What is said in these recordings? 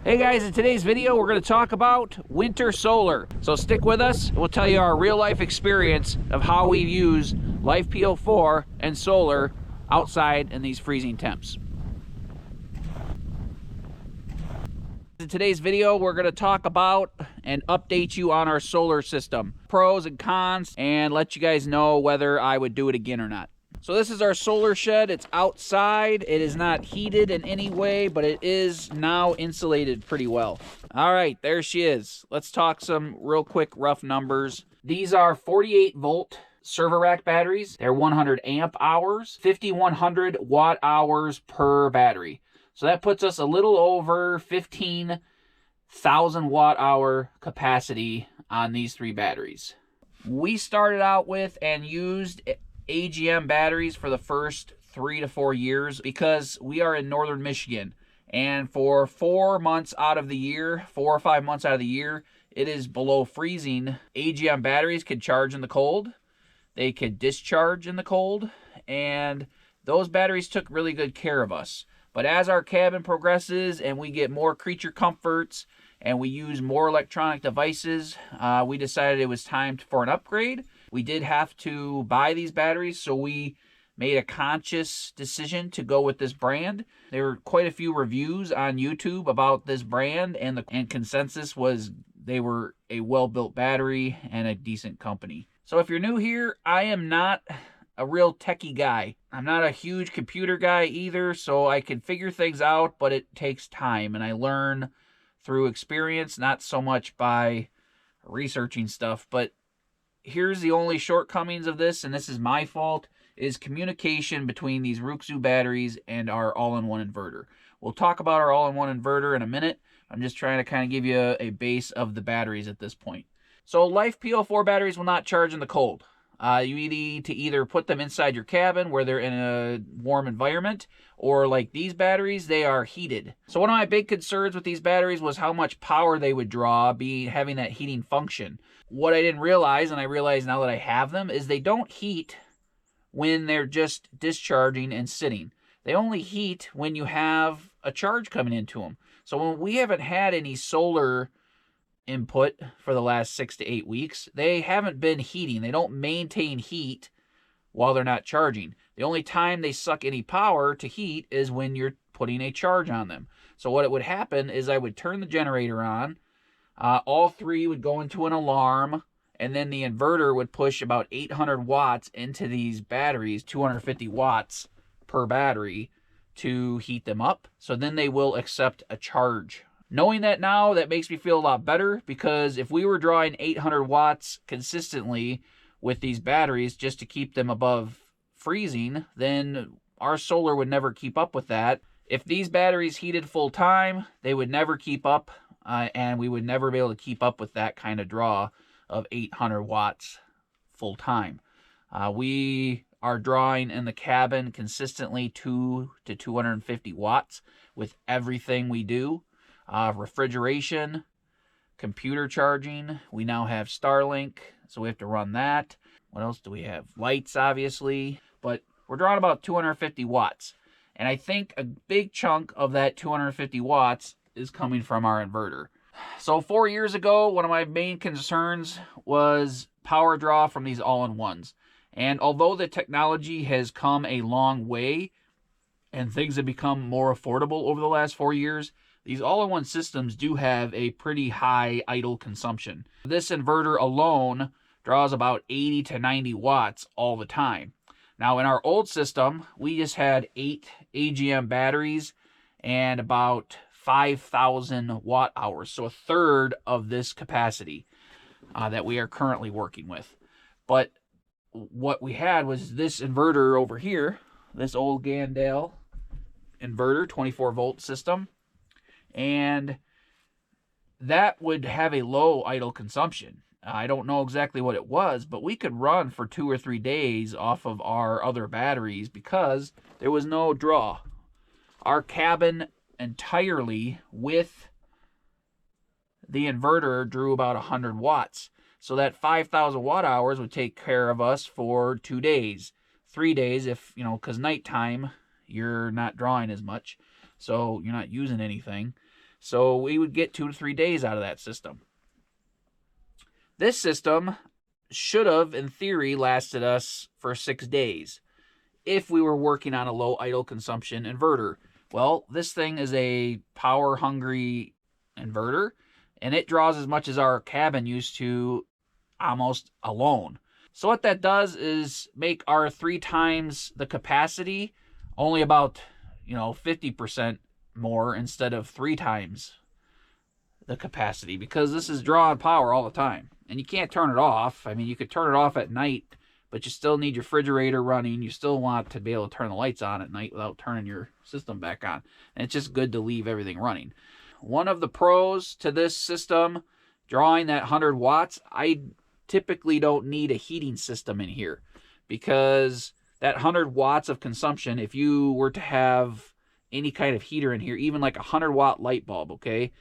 Hey guys, in today's video we're going to talk about winter solar. So stick with us, we'll tell you our real life experience of how we use Lifepo4 and solar outside in these freezing temps. In today's video we're going to talk about and update you on our solar system, pros and cons, and let you guys know whether I would do it again or not. So this is our solar shed. It's outside. It is not heated in any way, but it is now insulated pretty well. All right, there she is. Let's talk some real quick rough numbers. These are 48 volt server rack batteries. They're 100 amp hours, 5100 watt hours per battery. So that puts us a little over 15,000 watt hour capacity on these three batteries. We started out with and used AGM batteries for the first 3 to 4 years because we are in northern Michigan, and for 4 months out of the year, 4 or 5 months out of the year, it is below freezing. AGM batteries could charge in the cold, they could discharge in the cold, and those batteries took really good care of us. But as our cabin progresses and we get more creature comforts and we use more electronic devices, we decided it was time for an upgrade. We did have to buy these batteries, so we made a conscious decision to go with this brand. There were quite a few reviews on YouTube about this brand, and consensus was they were a well-built battery and a decent company. So if you're new here, I am not a real techie guy. I'm not a huge computer guy either, so I can figure things out, but it takes time, and I learn through experience, not so much by researching stuff. But here's the only shortcomings of this, and this is my fault, is communication between these Ruxu batteries and our all-in-one inverter. We'll talk about our all-in-one inverter in a minute. I'm just trying to kind of give you a base of the batteries at this point. So Lifepo4 batteries will not charge in the cold. You need to either put them inside your cabin where they're in a warm environment, or like these batteries, they are heated. So one of my big concerns with these batteries was how much power they would draw, having that heating function. What I didn't realize, and I realize now that I have them, is they don't heat when they're just discharging and sitting. They only heat when you have a charge coming into them. So when we haven't had any solar input for the last 6 to 8 weeks, they haven't been heating. They don't maintain heat while they're not charging. The only time they suck any power to heat is when you're putting a charge on them. So what it would happen is I would turn the generator on, all three would go into an alarm, and then the inverter would push about 800 watts into these batteries, 250 watts per battery, to heat them up. So then they will accept a charge. Knowing that now, that makes me feel a lot better, because if we were drawing 800 watts consistently with these batteries just to keep them above freezing, then our solar would never keep up with that. If these batteries heated full time, they would never keep up, and we would never be able to keep up with that kind of draw of 800 watts full time. We are drawing in the cabin consistently 2 to 250 watts with everything we do. Refrigeration, computer charging. We now have Starlink, so we have to run that. What else do we have? Lights, obviously. But we're drawing about 250 watts. And I think a big chunk of that 250 watts is coming from our inverter. So 4 years ago, one of my main concerns was power draw from these all-in-ones. And although the technology has come a long way and things have become more affordable over the last 4 years, these all-in-one systems do have a pretty high idle consumption. This inverter alone draws about 80 to 90 watts all the time. Now in our old system, we just had 8 AGM batteries and about 5,000 watt hours, so a third of this capacity that we are currently working with. But what we had was this inverter over here, this old Gandale inverter, 24 volt system, and that would have a low idle consumption. I don't know exactly what it was, but we could run for 2 or 3 days off of our other batteries because there was no draw. Our cabin entirely with the inverter drew about 100 watts. So that 5,000 watt hours would take care of us for 2 days, 3 days if, because nighttime you're not drawing as much, so you're not using anything. So we would get 2 to 3 days out of that system. This system should have, in theory, lasted us for 6 days if we were working on a low idle consumption inverter. Well, this thing is a power-hungry inverter, and it draws as much as our cabin used to almost alone. So what that does is make our 3 times the capacity only about 50% more instead of 3 times the capacity, because this is drawing power all the time. And you can't turn it off. I mean, you could turn it off at night, but you still need your refrigerator running. You still want to be able to turn the lights on at night without turning your system back on. And it's just good to leave everything running. One of the pros to this system, drawing that 100 watts, I typically don't need a heating system in here, because that 100 watts of consumption, if you were to have any kind of heater in here, even like a 100-watt light bulb, okay?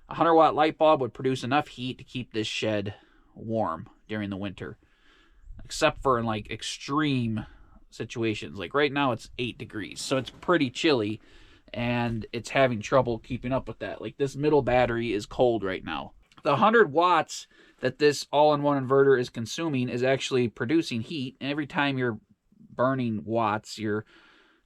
A 100-watt light bulb would produce enough heat to keep this shed warm during the winter, except for in like extreme situations. Like right now it's 8 degrees, so it's pretty chilly, and it's having trouble keeping up with that. Like this middle battery is cold right now. The 100 watts that this all-in-one inverter is consuming is actually producing heat, and every time you're burning watts, you're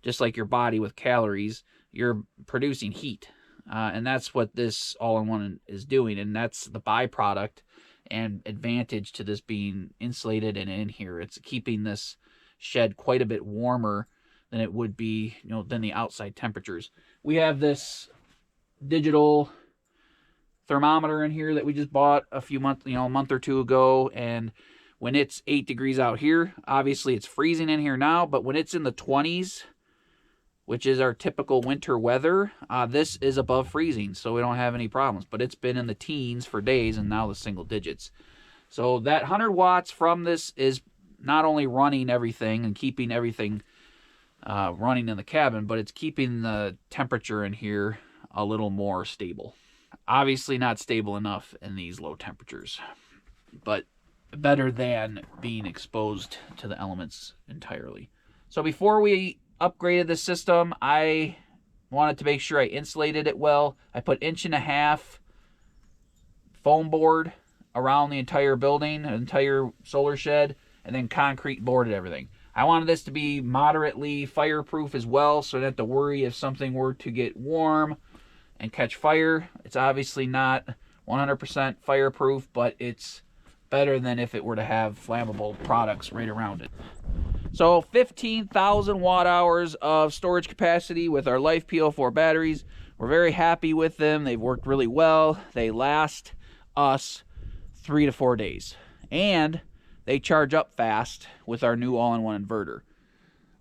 just like your body with calories, you're producing heat. And that's what this all-in-one is doing, and that's the byproduct and advantage to this being insulated and in here. It's keeping this shed quite a bit warmer than it would be, than the outside temperatures. We have this digital thermometer in here that we just bought a month or two ago, and when it's 8 degrees out here, obviously it's freezing in here now, but when it's in the 20s, which is our typical winter weather, this is above freezing, so we don't have any problems. But it's been in the teens for days, and now the single digits. So that 100 watts from this is not only running everything and keeping everything running in the cabin, but it's keeping the temperature in here a little more stable. Obviously not stable enough in these low temperatures, but better than being exposed to the elements entirely. So before we upgraded the system, I wanted to make sure I insulated it well. I put 1.5 inch foam board around the entire building, entire solar shed, and then concrete boarded everything. I wanted this to be moderately fireproof as well, so I didn't have to worry if something were to get warm and catch fire. It's obviously not 100% fireproof, but it's better than if it were to have flammable products right around it. So 15,000 watt hours of storage capacity with our Lifepo4 batteries. We're very happy with them. They've worked really well. They last us 3 to 4 days. And they charge up fast with our new all-in-one inverter.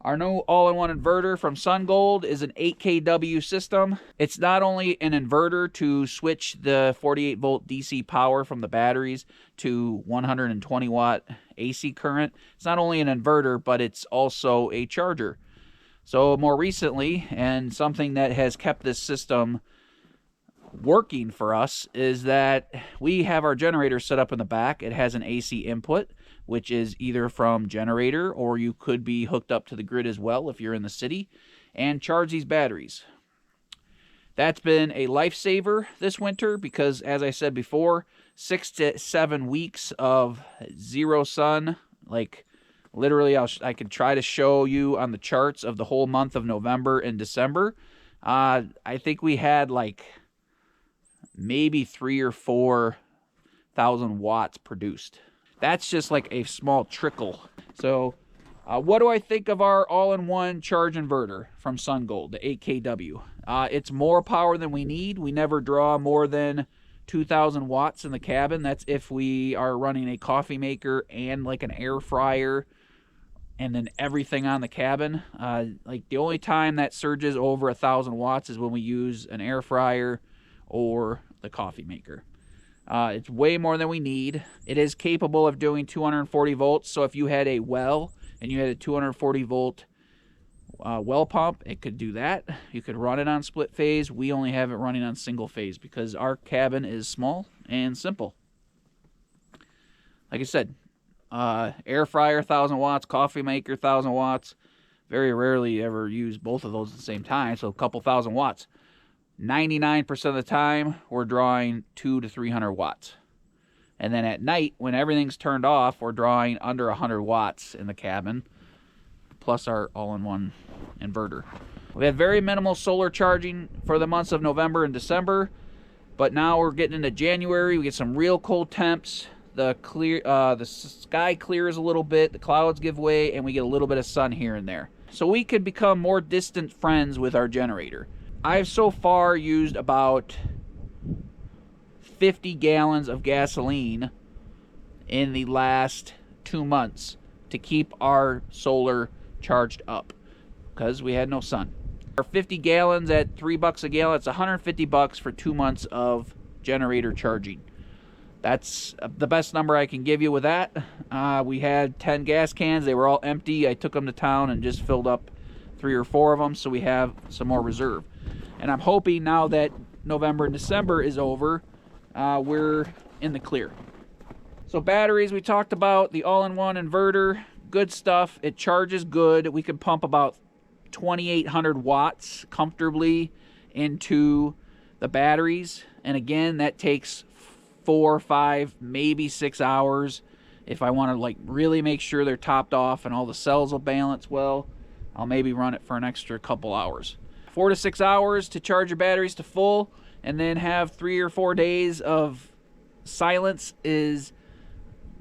Our new all-in-one inverter from SunGold is an 8 kW system. It's not only an inverter to switch the 48 volt DC power from the batteries to 120 watt AC current. It's not only an inverter, but it's also a charger. So more recently, and something that has kept this system working for us, is that we have our generator set up in the back. It has an AC input, which is either from generator, or you could be hooked up to the grid as well if you're in the city, and charge these batteries. That's been a lifesaver this winter because, as I said before, 6 to 7 weeks of zero sun. Like literally, I could try to show you on the charts of the whole month of November and December. I think we had like maybe 3,000 or 4,000 watts produced. That's just like a small trickle. So what do I think of our all-in-one charge inverter from SunGold, the 8 kW? It's more power than we need. We never draw more than 2,000 watts in the cabin. That's if we are running a coffee maker and like an air fryer and then everything on the cabin. Like the only time that surges over 1,000 watts is when we use an air fryer or the coffee maker. It's way more than we need. It is capable of doing 240 volts, so if you had a well and you had a 240 volt well pump, it could do that. You could run it on split phase. We only have it running on single phase because our cabin is small and simple. Like I said, air fryer 1,000 watts, coffee maker 1,000 watts. Very rarely ever use both of those at the same time, so a couple thousand watts. 99% of the time, we're drawing 200 to 300 watts. And then at night, when everything's turned off, we're drawing under 100 watts in the cabin, plus our all-in-one inverter. We had very minimal solar charging for the months of November and December, but now we're getting into January. We get some real cold temps. The sky clears a little bit, the clouds give way, and we get a little bit of sun here and there. So we could become more distant friends with our generator. I've so far used about 50 gallons of gasoline in the last 2 months to keep our solar charged up because we had no sun. Our 50 gallons at $3 a gallon, it's $150 for 2 months of generator charging. That's the best number I can give you with that. We had 10 gas cans. They were all empty. I took them to town and just filled up 3 or 4 of them, so we have some more reserve. And I'm hoping now that November and December is over, we're in the clear. So batteries, we talked about the all-in-one inverter. Good stuff. It charges good. We can pump about 2,800 watts comfortably into the batteries. And again, that takes 4, 5, maybe 6 hours. If I want to like really make sure they're topped off and all the cells will balance well, I'll maybe run it for an extra couple hours. 4 to 6 hours to charge your batteries to full, and then have 3 or 4 days of silence is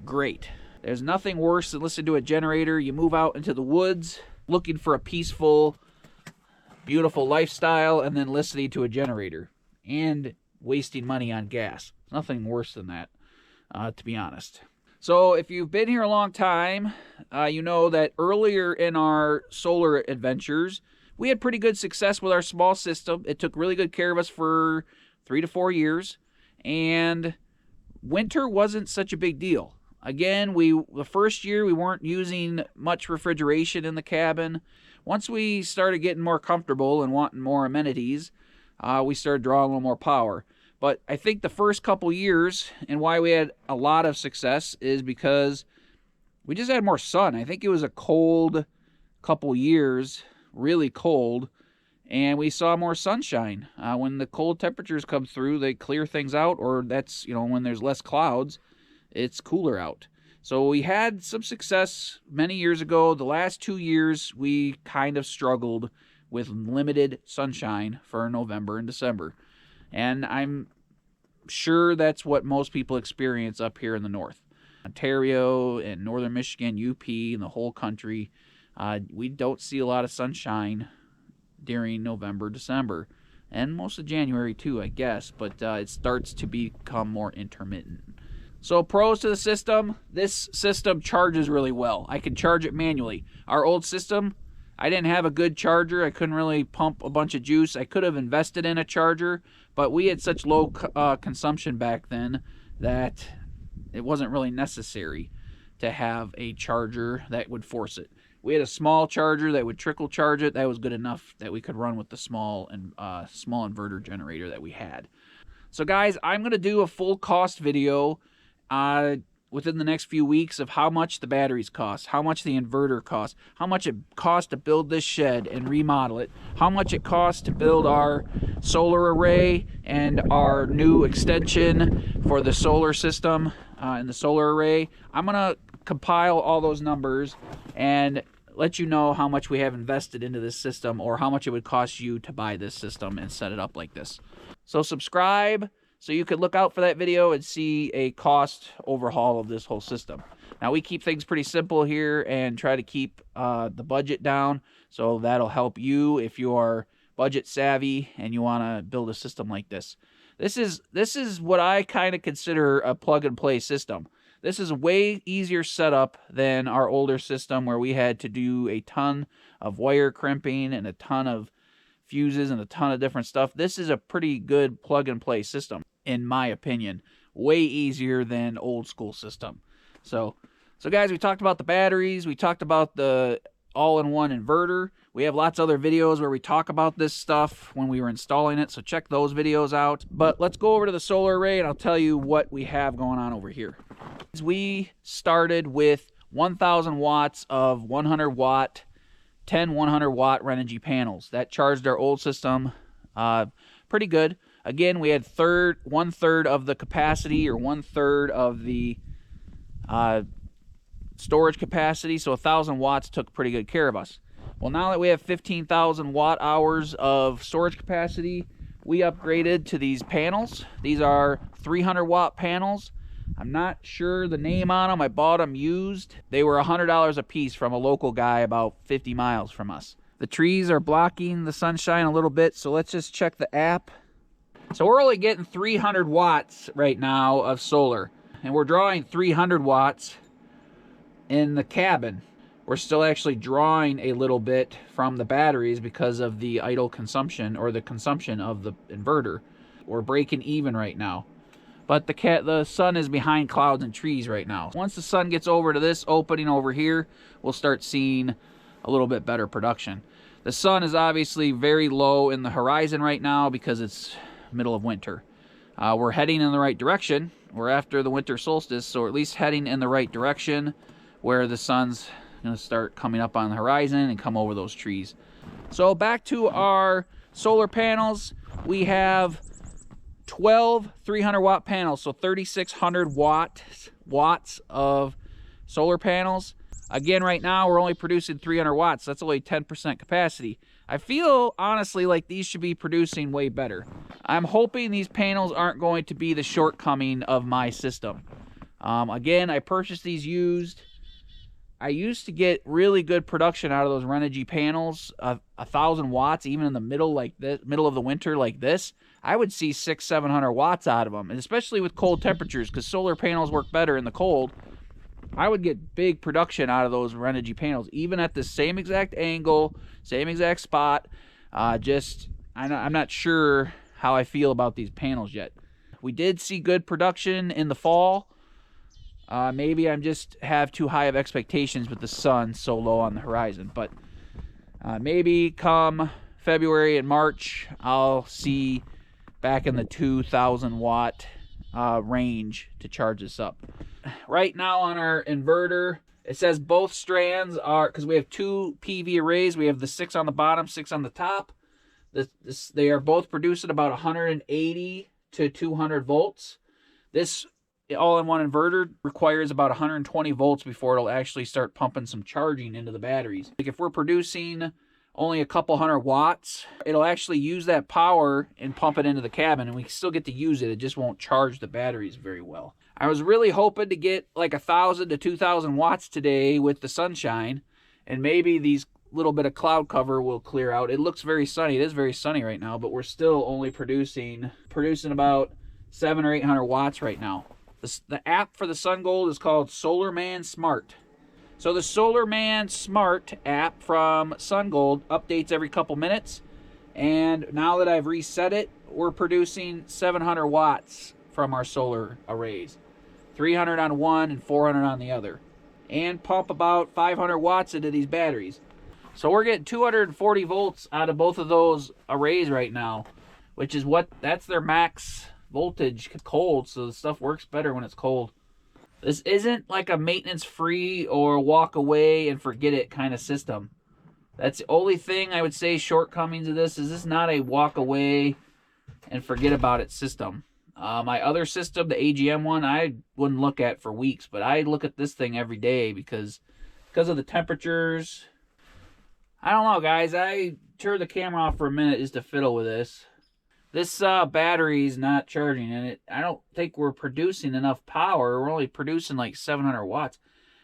great. There's nothing worse than listening to a generator. You move out into the woods looking for a peaceful, beautiful lifestyle, and then listening to a generator and wasting money on gas. Nothing worse than that, to be honest. So if you've been here a long time, you know that earlier in our solar adventures, we had pretty good success with our small system. It took really good care of us for 3 to 4 years, and winter wasn't such a big deal. Again, the first year we weren't using much refrigeration in the cabin. Once we started getting more comfortable and wanting more amenities, we started drawing a little more power. But I think the first couple years, and why we had a lot of success, is because we just had more sun. I think it was a cold couple years, really cold, and we saw more sunshine. When the cold temperatures come through, they clear things out, or that's, when there's less clouds, it's cooler out. So we had some success many years ago. The last 2 years, we kind of struggled with limited sunshine for November and December. And I'm sure that's what most people experience up here in the north. Ontario and northern Michigan, UP, and the whole country, we don't see a lot of sunshine during November, December, and most of January too, I guess, but it starts to become more intermittent. So pros to the system: this system charges really well. I can charge it manually. Our old system, I didn't have a good charger. I couldn't really pump a bunch of juice. I could have invested in a charger, but we had such low consumption back then that it wasn't really necessary to have a charger that would force it. We had a small charger that would trickle charge it. That was good enough that we could run with the small inverter generator that we had. So guys, I'm going to do a full cost video within the next few weeks of how much the batteries cost, how much the inverter costs, how much it costs to build this shed and remodel it, how much it costs to build our solar array and our new extension for the solar system and the solar array. I'm going to compile all those numbers and let you know how much we have invested into this system, or how much it would cost you to buy this system and set it up like this. So subscribe so you could look out for that video and see a cost overhaul of this whole system. Now, we keep things pretty simple here and try to keep the budget down, so that'll help you if you are budget savvy and you want to build a system like this. This is what I kind of consider a plug-and-play system. This is a way easier setup than our older system where we had to do a ton of wire crimping and a ton of fuses and a ton of different stuff. This is a pretty good plug-and-play system, in my opinion. Way easier than old school system. So guys, we talked about the batteries. We talked about the all-in-one inverter. We have lots of other videos where we talk about this stuff when we were installing it, so check those videos out. But let's go over to the solar array and I'll tell you what we have going on over here. We started with 1,000 watts of 100 watt, 10 100 watt Renogy panels. That charged our old system pretty good. Again, we had 1/3 of the capacity, or 1/3 of the storage capacity, so 1,000 watts took pretty good care of us. Well, now that we have 15,000 watt hours of storage capacity, we upgraded to these panels. These are 300 watt panels. I'm not sure the name on them. I bought them used. They were $100 a piece from a local guy about 50 miles from us. The trees are blocking the sunshine a little bit, so let's just check the app. So we're only getting 300 watts right now of solar, and we're drawing 300 watts in the cabin. We're still actually drawing a little bit from the batteries because of the idle consumption, or the consumption of the inverter. We're breaking even right now. But the sun is behind clouds and trees right now. Once the sun gets over to this opening over here, we'll start seeing a little bit better production. The sun is obviously very low in the horizon right now because it's middle of winter. We're heading in the right direction. We're after the winter solstice, so we're at least heading in the right direction where the sun's going to start coming up on the horizon and come over those trees. So back to our solar panels. We have 12 300 watt panels, so 3,600 watts of solar panels. Again, right now we're only producing 300 watts. That's only 10% capacity. I feel honestly like these should be producing way better. I'm hoping these panels aren't going to be the shortcoming of my system. Again, I purchased these used. I used to get really good production out of those Renogy panels, 1,000 watts, even in the middle of the winter like this. I would see 600-700 watts out of them, and especially with cold temperatures, because solar panels work better in the cold. I would get big production out of those Renogy panels, even at the same exact angle, same exact spot. I'm not sure how I feel about these panels yet. We did see good production in the fall. Maybe I'm just have too high of expectations with the sun so low on the horizon, but maybe come February and March, I'll see back in the 2,000 watt range to charge this up. Right now on our inverter, it says both strands are, because we have 2 PV arrays, we have the 6 on the bottom, 6 on the top. They are both producing about 180 to 200 volts. This all-in-one inverter requires about 120 volts before it'll actually start pumping some charging into the batteries. Like if we're producing only a couple hundred watts, it'll actually use that power and pump it into the cabin, and we still get to use it. It just won't charge the batteries very well. I was really hoping to get like 1,000 to 2,000 watts today with the sunshine, and maybe these little bit of cloud cover will clear out. It looks very sunny. It is very sunny right now, but we're still only producing about 700 or 800 watts right now. The app for the SunGold is called SolarMan Smart. So the SolarMan Smart app from SunGold updates every couple minutes, and now that I've reset it, we're producing 700 watts from our solar arrays. 300 on one and 400 on the other. And pump about 500 watts into these batteries. So we're getting 240 volts out of both of those arrays right now, which is that's their max voltage cold, so the stuff works better when it's cold. This isn't like a maintenance free or walk away and forget it kind of system. That's the only thing I would say shortcomings of this is not a walk away and forget about it system. My other system, the AGM one, I wouldn't look at for weeks, but I look at this thing every day because of the temperatures. I don't know, guys. I turned the camera off for a minute just to fiddle with this. This battery's not charging, and I don't think we're producing enough power. We're only producing like 700 watts.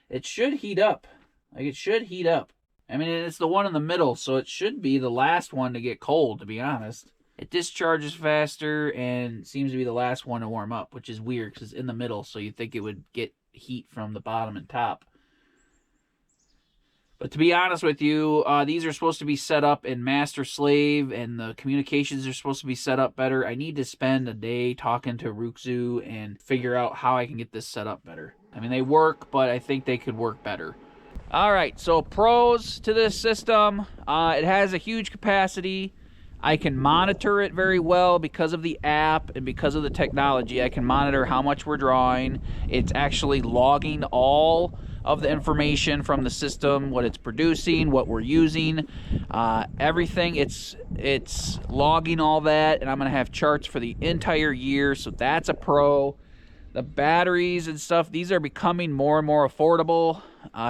It should heat up. Like, it should heat up. I mean, it's the one in the middle, so it should be the last one to get cold, to be honest. It discharges faster and seems to be the last one to warm up, which is weird because it's in the middle, so you'd think it would get heat from the bottom and top. But to be honest with you, these are supposed to be set up in master-slave, and the communications are supposed to be set up better. I need to spend a day talking to Ruxu and figure out how I can get this set up better. I mean, they work, but I think they could work better. All right, so pros to this system. It has a huge capacity. I can monitor it very well because of the app and because of the technology. I can monitor how much we're drawing. It's actually logging all of the information from the system, what it's producing, what we're using, everything. It's logging all that, and I'm gonna have charts for the entire year, so that's a pro. The batteries and stuff, these are becoming more and more affordable,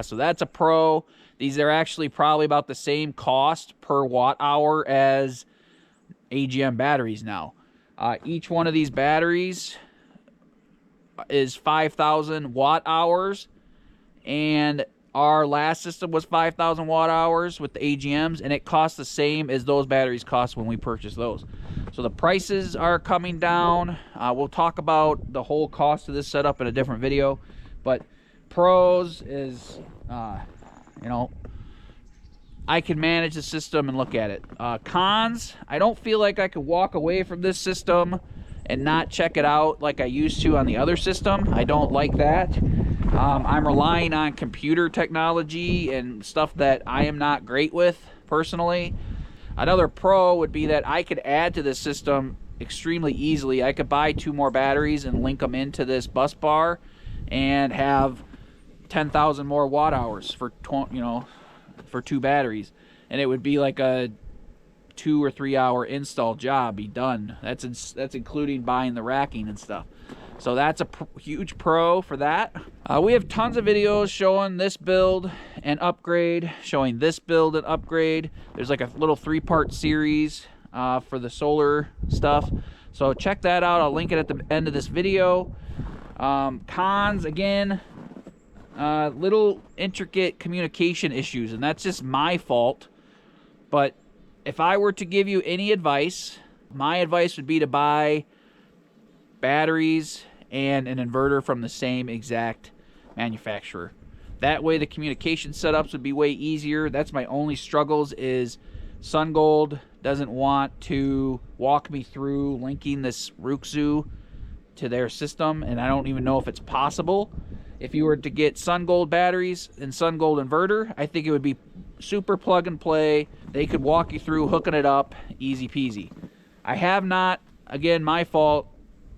so that's a pro. These are actually probably about the same cost per watt hour as AGM batteries now. Each one of these batteries is 5,000 watt hours, and our last system was 5,000 watt hours with the AGMs, and it costs the same as those batteries cost when we purchased those. So the prices are coming down. We'll talk about the whole cost of this setup in a different video, but pros is, you know, I can manage the system and look at it. Cons, I don't feel like I could walk away from this system and not check it out like I used to on the other system. I don't like that. I'm relying on computer technology and stuff that I am not great with personally. Another pro would be that I could add to this system extremely easily. I could buy 2 more batteries and link them into this bus bar and have 10,000 more watt hours for, you know, for 2 batteries, and it would be like a 2 or 3 hour install job, be done. That's including buying the racking and stuff. So that's a huge pro for that. We have tons of videos showing this build and upgrade, showing this build and upgrade. There's like a little 3-part series for the solar stuff, so check that out. I'll link it at the end of this video. Cons, again, little intricate communication issues, and that's just my fault. But if I were to give you any advice, my advice would be to buy batteries and an inverter from the same exact manufacturer. That way the communication setups would be way easier. That's my only struggles, is SunGold doesn't want to walk me through linking this Ruxu to their system, and I don't even know if it's possible. If you were to get SunGold batteries and SunGold inverter, I think it would be super plug and play. They could walk you through hooking it up, easy peasy. I have not, again, my fault,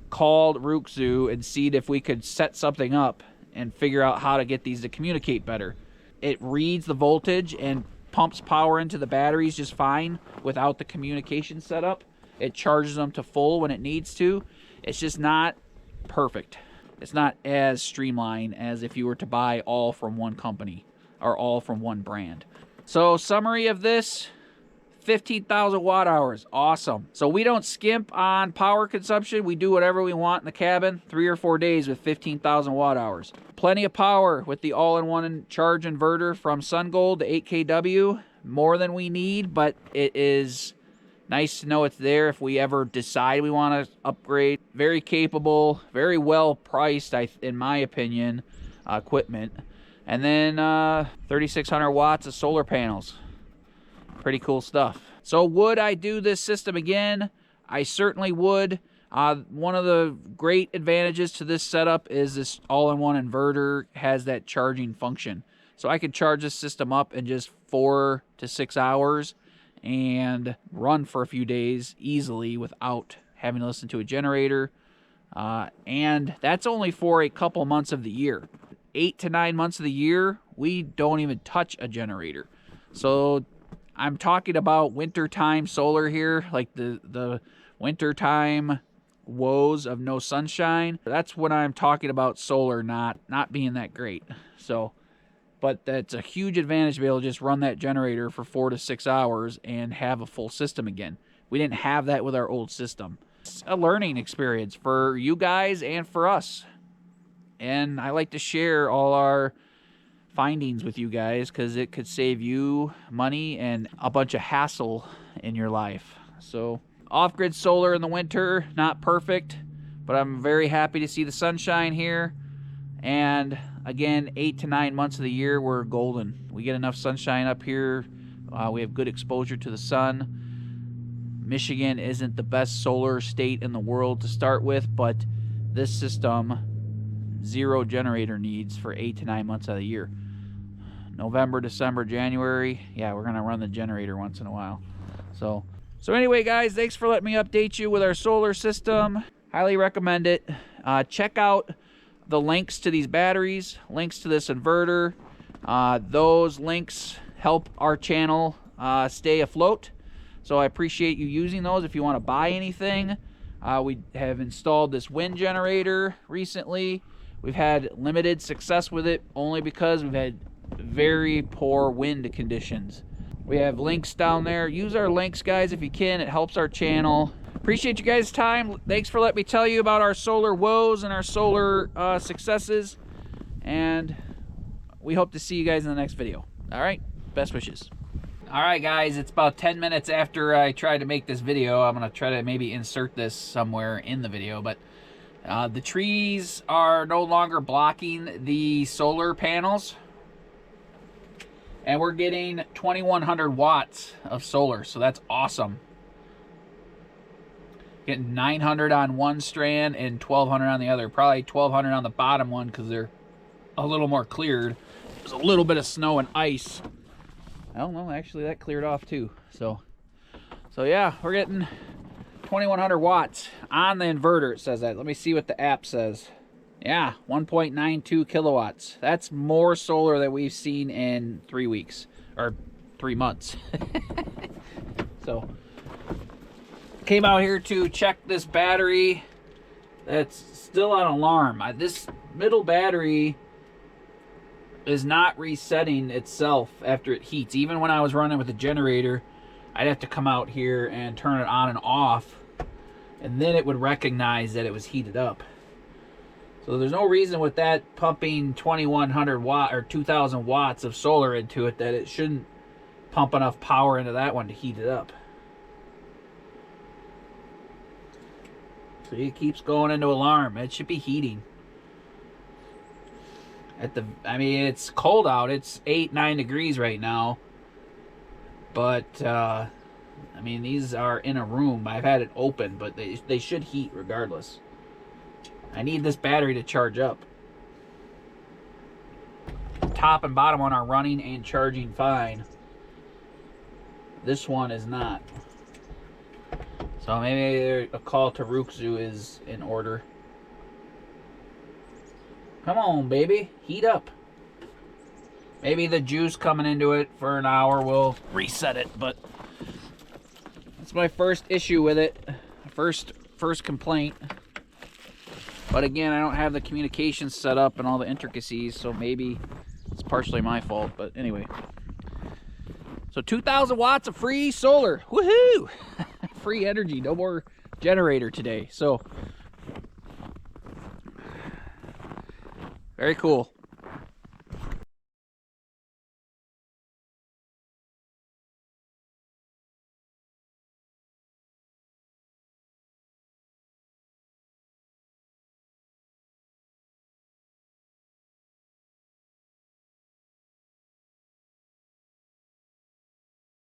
called Ruxu and seen if we could set something up and figure out how to get these to communicate better. It reads the voltage and pumps power into the batteries just fine without the communication setup. It charges them to full when it needs to. It's just not perfect. It's not as streamlined as if you were to buy all from one company or all from one brand. So summary of this, 15,000 watt hours, awesome. So we don't skimp on power consumption. We do whatever we want in the cabin, 3 or 4 days with 15,000 watt hours. Plenty of power with the all-in-one charge inverter from SunGold, the 8kW, more than we need, but it is nice to know it's there if we ever decide we want to upgrade. Very capable, very well priced, in my opinion, equipment. And then 3,600 watts of solar panels. Pretty cool stuff. So would I do this system again? I certainly would. One of the great advantages to this setup is this all-in-one inverter has that charging function. So I could charge this system up in just 4 to 6 hours and run for a few days easily without having to listen to a generator. And that's only for a couple months of the year. 8 to 9 months of the year, we don't even touch a generator. So I'm talking about wintertime solar here, like the wintertime woes of no sunshine. That's when I'm talking about solar not being that great. So, but that's a huge advantage to be able to just run that generator for 4 to 6 hours and have a full system again. We didn't have that with our old system. It's a learning experience for you guys and for us. And I like to share all our findings with you guys because it could save you money and a bunch of hassle in your life. So off-grid solar in the winter, not perfect, but I'm very happy to see the sunshine here. And again, 8 to 9 months of the year, we're golden. We get enough sunshine up here. We have good exposure to the sun. Michigan isn't the best solar state in the world to start with, but this system, 0 generator needs for 8 to 9 months out of the year. November, December, January, yeah, we're gonna run the generator once in a while. So anyway, guys, thanks for letting me update you with our solar system. Highly recommend it. Check out the links to these batteries, links to this inverter. Those links help our channel stay afloat. So I appreciate you using those. If you want to buy anything, we have installed this wind generator recently. We've had limited success with it only because we've had very poor wind conditions. We have links down there. Use our links, guys, if you can. It helps our channel. Appreciate you guys' time. Thanks for letting me tell you about our solar woes and our solar successes. And we hope to see you guys in the next video. All right, best wishes. All right, guys, it's about 10 minutes after I tried to make this video. I'm going to try to maybe insert this somewhere in the video, but the trees are no longer blocking the solar panels. And we're getting 2,100 watts of solar, so that's awesome. Getting 900 on one strand and 1,200 on the other. Probably 1,200 on the bottom one because they're a little more cleared. There's a little bit of snow and ice. I don't know, actually that cleared off too. So yeah, we're getting 2,100 watts on the inverter. It says that. Let me see what the app says. Yeah, 1.92 kilowatts. That's more solar than we've seen in 3 weeks or 3 months. So came out here to check this battery that's still on alarm. This middle battery is not resetting itself after it heats. Even when I was running with the generator, I'd have to come out here and turn it on and off, and then it would recognize that it was heated up. So there's no reason with that pumping 2,100 watt or 2,000 watts of solar into it that it shouldn't pump enough power into that one to heat it up. So it keeps going into alarm. It should be heating. I mean, it's cold out. It's 8-9 degrees right now. But I mean, these are in a room. I've had it open, but they should heat regardless. I need this battery to charge up. Top and bottom one are running and charging fine. This one is not. So maybe a call to Ruxu is in order. Come on, baby. Heat up. Maybe the juice coming into it for an hour will reset it, but that's my first issue with it. First complaint. But again, I don't have the communications set up and all the intricacies, so maybe it's partially my fault. But anyway. So 2,000 watts of free solar. Woohoo! Free energy. No more generator today. So very cool.